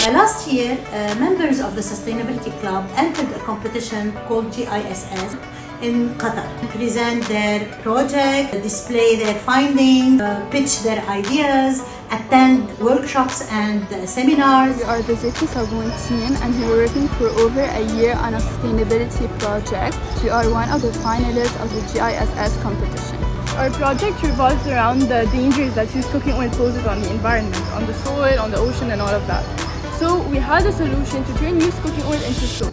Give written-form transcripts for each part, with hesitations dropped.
Last year, members of the Sustainability Club entered a competition called GISS in Qatar. Present their project, display their findings, pitch their ideas, attend workshops and seminars. We are the Zeit Saboon team and we were working for over a year on a sustainability project. We are one of the finalists of the GISS competition. Our project revolves around the dangers that used cooking oil poses on the environment, on the soil, on the ocean and all of that. So we had a solution to turn used cooking oil into soap.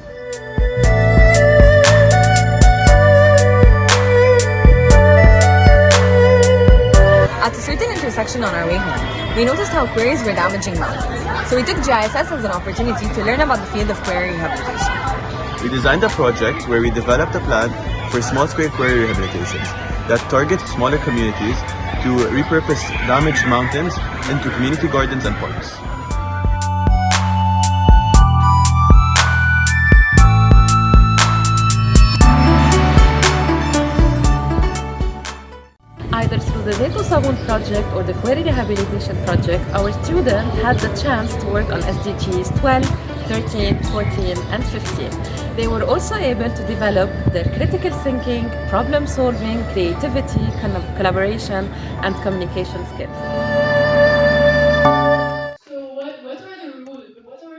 At a certain intersection on our way home, we noticed how quarries were damaging mountains. So we took GISS as an opportunity to learn about the field of quarry rehabilitation. We designed a project where we developed a plan for small-scale quarry rehabilitations that target smaller communities to repurpose damaged mountains into community gardens and parks. Either through the Zeit Saboon project or the Quarry Rehabilitation project, our students had the chance to work on SDGs 12, 13, 14 and 15. They were also able to develop their critical thinking, problem solving, creativity, collaboration and communication skills. So what are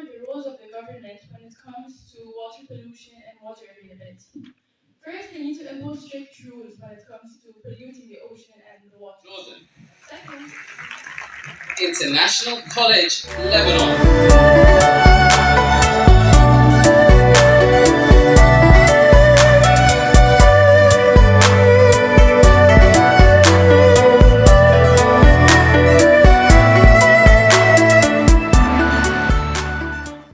the roles of the government when it comes to water pollution and water availability? First, they need to impose strict rules when it comes to polluting the ocean and the water. Second, International College, Lebanon.